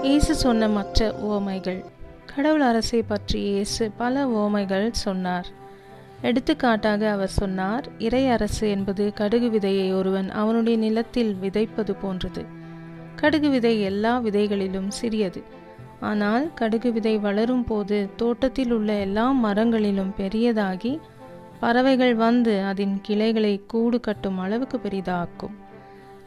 இயேசு சொன்ன மற்ற உவமைகள். கடவுள் அரசை பற்றி இயேசு பல உவமைகள் சொன்னார். எடுத்துக்காட்டாக அவர் சொன்னார், இறை அரசு என்பது கடுகு விதையை ஒருவன் அவனுடைய நிலத்தில் விதைப்பது போன்றது. கடுகு விதை எல்லா விதைகளிலும் சிறியது. ஆனால் கடுகு விதை வளரும் போது தோட்டத்தில் உள்ள எல்லா மரங்களிலும் பெரியதாகி பறவைகள் வந்து அதன் கிளைகளை கூடு கட்டும் அளவுக்கு பெரிதாக்கும்.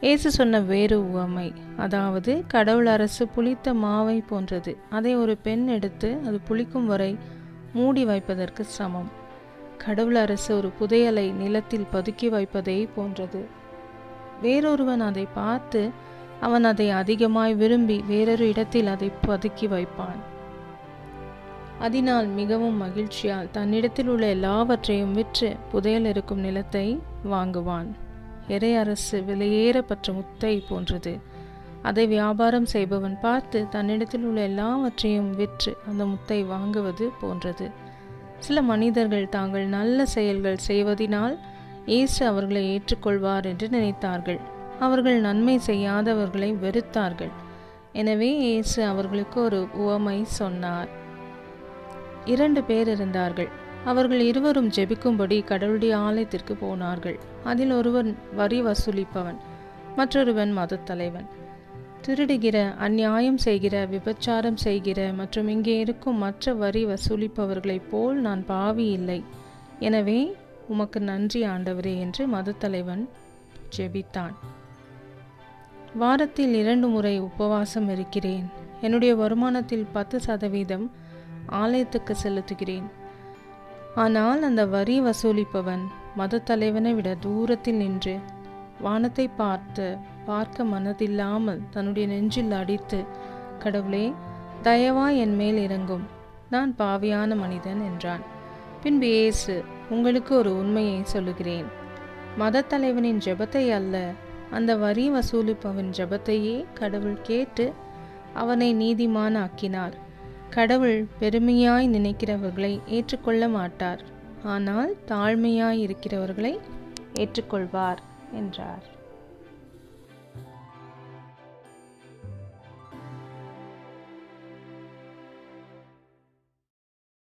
இயேசு சொன்ன வேறு உவமை, அதாவது கடவுள் அரசு புளித்த மாவை போன்றது. அதை ஒரு பெண் எடுத்து அது புளிக்கும் வரை மூடி வைப்பதற்கு சமம். கடவுள் அரசு ஒரு புதையலை நிலத்தில் பதுக்கி வைப்பதை போன்றது. வேறொருவன் அதை பார்த்து அவன் அதை அதிகமாய் விரும்பி வேறொரு இடத்தில் அதை பதுக்கி வைப்பான். அதனால் மிகவும் மகிழ்ச்சியால் தன்னிடத்தில் உள்ள எல்லாவற்றையும் விற்று புதையல் இருக்கும் நிலத்தை வாங்குவான். இறை அரசு விலையேறப்பட்ட முத்தை போன்றது. அதை வியாபாரம் செய்பவன் பார்த்து தன்னிடத்தில் உள்ள எல்லாவற்றையும் விற்று அந்த முத்தை வாங்குவது போன்றது. சில மனிதர்கள் தாங்கள் நல்ல செயல்கள் செய்வதினால் இயேசு அவர்களை ஏற்றுக்கொள்வார் என்று நினைத்தார்கள். அவர்கள் நன்மை செய்யாதவர்களை வெறுத்தார்கள். எனவே இயேசு அவர்களுக்கு ஒரு உவமை சொன்னார். 2 பேர் இருந்தார்கள். அவர்கள் இருவரும் ஜெபிக்கும்படி கடவுளுடைய ஆலயத்திற்கு போனார்கள். அதில் ஒருவன் வரி வசூலிப்பவன், மற்றொருவன் மதத்தலைவன். திருடுகிற, அநியாயம் செய்கிற, விபச்சாரம் செய்கிற மற்றும் இங்கே இருக்கும் மற்ற வரி வசூலிப்பவர்களைப் போல் நான் பாவி இல்லை. எனவே உமக்கு நன்றி ஆண்டவரே என்று மதத்தலைவன் ஜெபித்தான். வாரத்தில் 2 முறை உபவாசம் இருக்கிறேன். என்னுடைய வருமானத்தில் 10% ஆலயத்துக்கு செலுத்துகிறேன். ஆனால் அந்த வரி வசூலிப்பவன் மதத்தலைவனை விட தூரத்தில் நின்று வானத்தை பார்க்க மனதில்லாமல் தன்னுடைய நெஞ்சில் அடித்து, கடவுளே, தயவாய் என் மேல் இறங்கும், நான் பாவியான மனிதன் என்றான். பின்பு இயேசு, உங்களுக்கு ஒரு உண்மையை சொல்லுகிறேன். மதத்தலைவனின் ஜெபத்தை அல்ல, அந்த வரி வசூலிப்பவன் ஜெபத்தையே கடவுள் கேட்டு அவனை நீதிமான் ஆக்கினார். கடவுள் பெருமையாய் நினைக்கிறவர்களை ஏற்றுக்கொள்ள மாட்டார், ஆனால் தாழ்மையாய் இருக்கிறவர்களை ஏற்றுக்கொள்வார் என்றார்.